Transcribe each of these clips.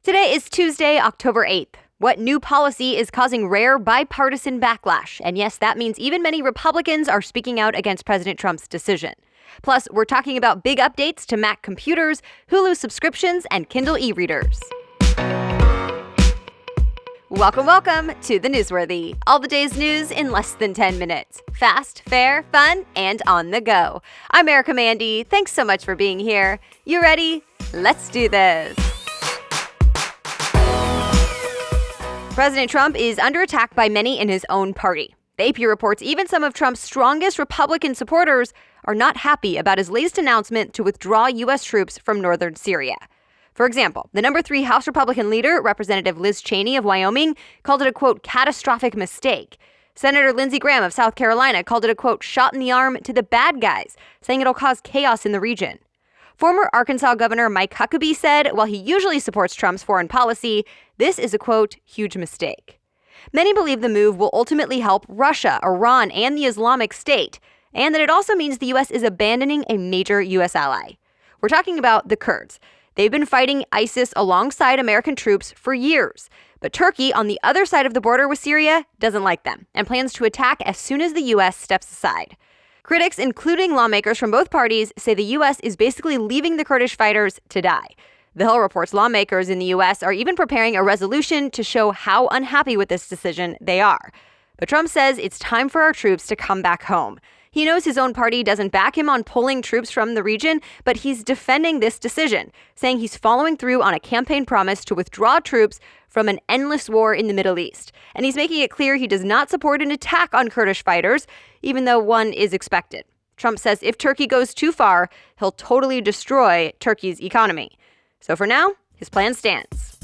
Today is Tuesday, October 8th. What new policy is causing rare bipartisan backlash? And yes, that means even many Republicans are speaking out against President Trump's decision. Plus, we're talking about big updates to Mac computers, Hulu subscriptions, and Kindle e-readers. Welcome to the Newsworthy. All the day's news in less than 10 minutes. Fast, fair, fun, and on the go. I'm Erica Mandy. Thanks so much for being here. You ready? Let's do this. President Trump is under attack by many in his own party. The AP reports even some of Trump's strongest Republican supporters are not happy about his latest announcement to withdraw U.S. troops from northern Syria. For example, the number 3 House Republican leader, Representative Liz Cheney of Wyoming, called it a, quote, catastrophic mistake. Senator Lindsey Graham of South Carolina called it a, quote, shot in the arm to the bad guys, saying it'll cause chaos in the region. Former Arkansas Governor Mike Huckabee said, while he usually supports Trump's foreign policy, this is a, quote, huge mistake. Many believe the move will ultimately help Russia, Iran, and the Islamic State, and that it also means the U.S. is abandoning a major U.S. ally. We're talking about the Kurds. They've been fighting ISIS alongside American troops for years. But Turkey, on the other side of the border with Syria, doesn't like them and plans to attack as soon as the U.S. steps aside. Critics, including lawmakers from both parties, say the U.S. is basically leaving the Kurdish fighters to die. The Hill reports lawmakers in the U.S. are even preparing a resolution to show how unhappy with this decision they are. But Trump says it's time for our troops to come back home. He knows his own party doesn't back him on pulling troops from the region, but he's defending this decision, saying he's following through on a campaign promise to withdraw troops from an endless war in the Middle East. And he's making it clear he does not support an attack on Kurdish fighters, even though one is expected. Trump says if Turkey goes too far, he'll totally destroy Turkey's economy. So for now, his plan stands.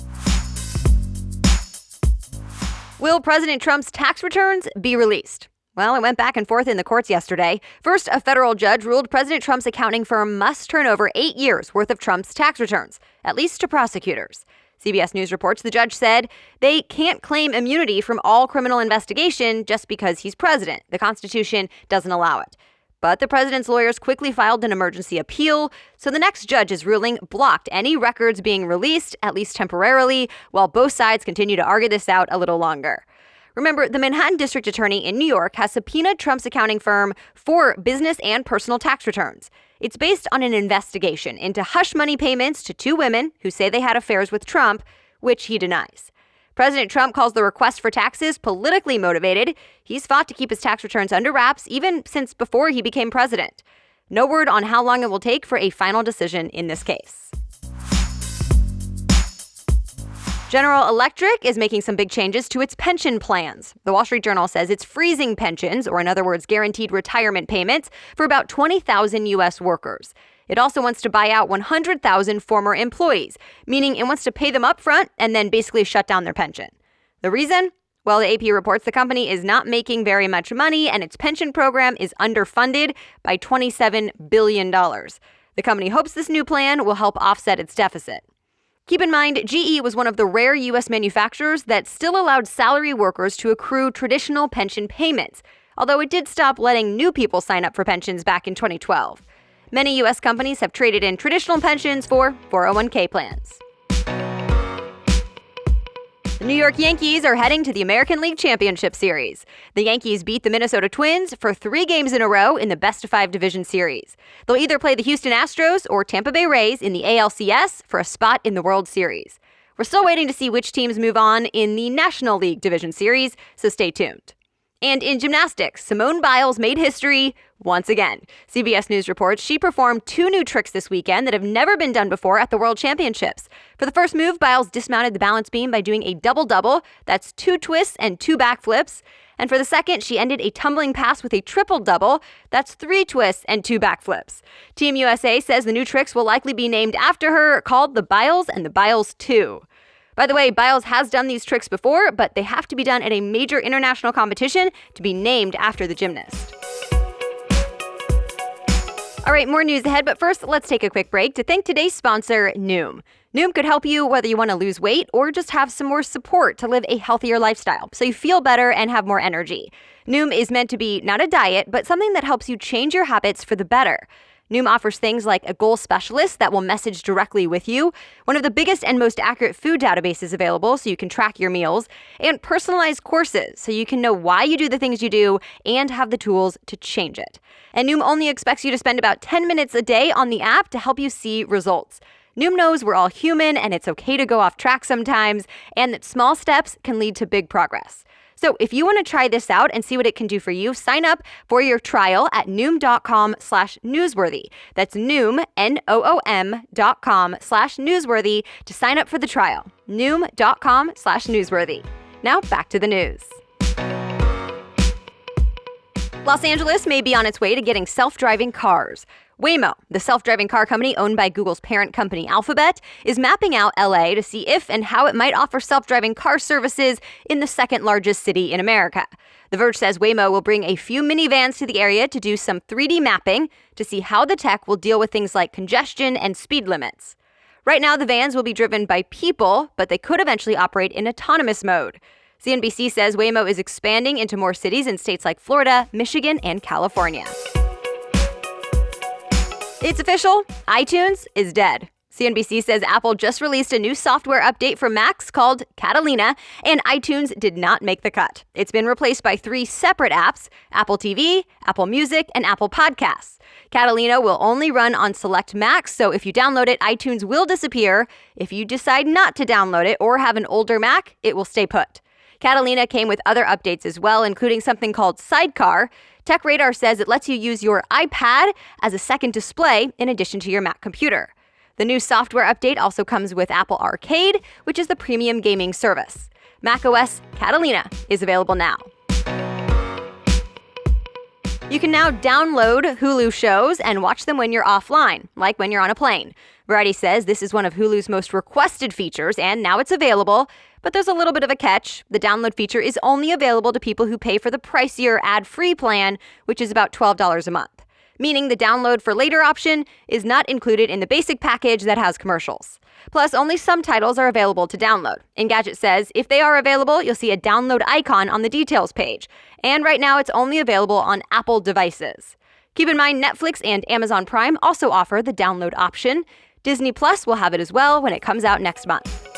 Will President Trump's tax returns be released? Well, it went back and forth in the courts yesterday. First, a federal judge ruled President Trump's accounting firm must turn over 8 years' worth of Trump's tax returns, at least to prosecutors. CBS News reports the judge said they can't claim immunity from all criminal investigation just because he's president. The Constitution doesn't allow it. But the president's lawyers quickly filed an emergency appeal, so the next judge's ruling blocked any records being released, at least temporarily, while both sides continue to argue this out a little longer. Remember, the Manhattan District Attorney in New York has subpoenaed Trump's accounting firm for business and personal tax returns. It's based on an investigation into hush money payments to 2 women who say they had affairs with Trump, which he denies. President Trump calls the request for taxes politically motivated. He's fought to keep his tax returns under wraps even since before he became president. No word on how long it will take for a final decision in this case. General Electric is making some big changes to its pension plans. The Wall Street Journal says it's freezing pensions, or in other words, guaranteed retirement payments, for about 20,000 U.S. workers. It also wants to buy out 100,000 former employees, meaning it wants to pay them up front and then basically shut down their pension. The reason? Well, the AP reports the company is not making very much money and its pension program is underfunded by $27 billion. The company hopes this new plan will help offset its deficit. Keep in mind, GE was one of the rare U.S. manufacturers that still allowed salary workers to accrue traditional pension payments, although it did stop letting new people sign up for pensions back in 2012. Many U.S. companies have traded in traditional pensions for 401k plans. The New York Yankees are heading to the American League Championship Series. The Yankees beat the Minnesota Twins for 3 games in a row in the best-of-5 division series. They'll either play the Houston Astros or Tampa Bay Rays in the ALCS for a spot in the World Series. We're still waiting to see which teams move on in the National League Division Series, so stay tuned. And in gymnastics, Simone Biles made history once again. CBS News reports she performed 2 new tricks this weekend that have never been done before at the World Championships. For the first move, Biles dismounted the balance beam by doing a double-double. That's 2 twists and 2 backflips. And for the second, she ended a tumbling pass with a triple-double. That's 3 twists and 2 backflips. Team USA says the new tricks will likely be named after her, called the Biles and the Biles 2. By the way, Biles has done these tricks before, but they have to be done at a major international competition to be named after the gymnast. All right, more news ahead, but first, let's take a quick break to thank today's sponsor, Noom. Noom could help you whether you want to lose weight or just have some more support to live a healthier lifestyle so you feel better and have more energy. Noom is meant to be not a diet, but something that helps you change your habits for the better. Noom offers things like a goal specialist that will message directly with you, one of the biggest and most accurate food databases available so you can track your meals, and personalized courses so you can know why you do the things you do and have the tools to change it. And Noom only expects you to spend about 10 minutes a day on the app to help you see results. Noom knows we're all human and it's okay to go off track sometimes, and that small steps can lead to big progress. So if you want to try this out and see what it can do for you, sign up for your trial at Noom.com/newsworthy. That's Noom, Noom.com/newsworthy to sign up for the trial. Noom.com/newsworthy. Now back to the news. Los Angeles may be on its way to getting self-driving cars. Waymo, the self-driving car company owned by Google's parent company Alphabet, is mapping out LA to see if and how it might offer self-driving car services in the second largest city in America. The Verge says Waymo will bring a few minivans to the area to do some 3D mapping to see how the tech will deal with things like congestion and speed limits. Right now, the vans will be driven by people, but they could eventually operate in autonomous mode. CNBC says Waymo is expanding into more cities in states like Florida, Michigan, and California. It's official, iTunes is dead. CNBC says Apple just released a new software update for Macs called Catalina, and iTunes did not make the cut. It's been replaced by 3 separate apps: Apple TV, Apple Music, and Apple Podcasts. Catalina will only run on select Macs, so if you download it, iTunes will disappear. If you decide not to download it or have an older Mac, it will stay put. Catalina came with other updates as well, including something called Sidecar. TechRadar says it lets you use your iPad as a second display in addition to your Mac computer. The new software update also comes with Apple Arcade, which is the premium gaming service. macOS Catalina is available now. You can now download Hulu shows and watch them when you're offline, like when you're on a plane. Variety says this is one of Hulu's most requested features, and now it's available. But there's a little bit of a catch. The download feature is only available to people who pay for the pricier ad-free plan, which is about $12 a month. Meaning the download for later option is not included in the basic package that has commercials. Plus, only some titles are available to download. Engadget says if they are available, you'll see a download icon on the details page. And right now, it's only available on Apple devices. Keep in mind, Netflix and Amazon Prime also offer the download option. Disney Plus will have it as well when it comes out next month.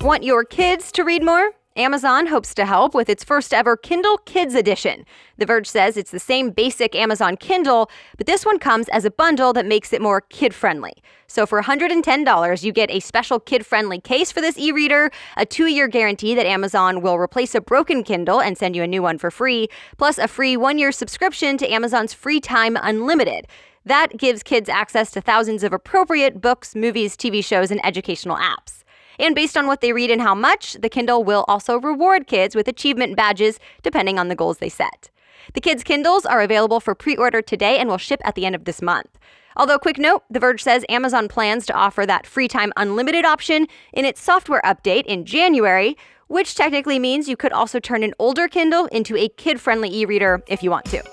Want your kids to read more? Amazon hopes to help with its first ever Kindle Kids Edition. The Verge says it's the same basic Amazon Kindle, but this one comes as a bundle that makes it more kid-friendly. So for $110, you get a special kid-friendly case for this e-reader, a 2-year guarantee that Amazon will replace a broken Kindle and send you a new one for free, plus a free 1-year subscription to Amazon's Free Time Unlimited. That gives kids access to thousands of appropriate books, movies, TV shows, and educational apps. And based on what they read and how much, the Kindle will also reward kids with achievement badges depending on the goals they set. The kids' Kindles are available for pre-order today and will ship at the end of this month. Although, quick note, The Verge says Amazon plans to offer that Free Time Unlimited option in its software update in January, which technically means you could also turn an older Kindle into a kid-friendly e-reader if you want to.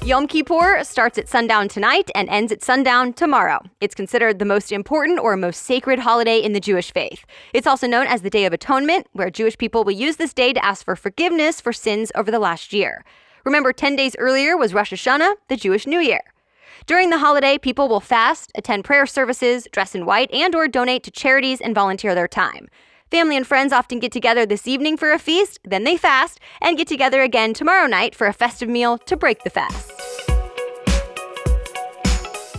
Yom Kippur starts at sundown tonight and ends at sundown tomorrow. It's considered the most important or most sacred holiday in the Jewish faith. It's also known as the Day of Atonement, where Jewish people will use this day to ask for forgiveness for sins over the last year. Remember, 10 days earlier was Rosh Hashanah, the Jewish New Year. During the holiday, people will fast, attend prayer services, dress in white, and/or donate to charities and volunteer their time. Family and friends often get together this evening for a feast, then they fast, and get together again tomorrow night for a festive meal to break the fast.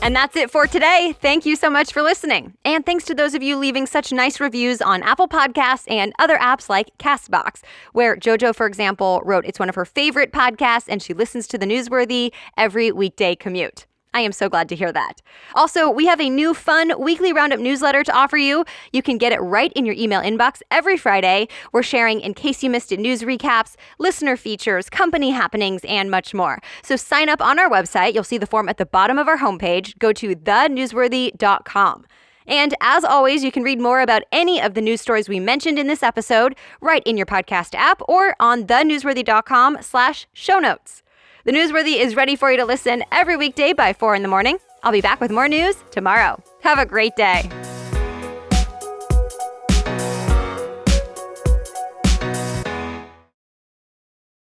And that's it for today. Thank you so much for listening. And thanks to those of you leaving such nice reviews on Apple Podcasts and other apps like CastBox, where JoJo, for example, wrote it's one of her favorite podcasts and she listens to The Newsworthy every weekday commute. I am so glad to hear that. Also, we have a new fun weekly roundup newsletter to offer you. You can get it right in your email inbox every Friday. We're sharing in case you missed it news recaps, listener features, company happenings, and much more. So sign up on our website. You'll see the form at the bottom of our homepage. Go to thenewsworthy.com. And as always, you can read more about any of the news stories we mentioned in this episode right in your podcast app or on thenewsworthy.com/show notes. The Newsworthy is ready for you to listen every weekday by 4 in the morning. I'll be back with more news tomorrow. Have a great day.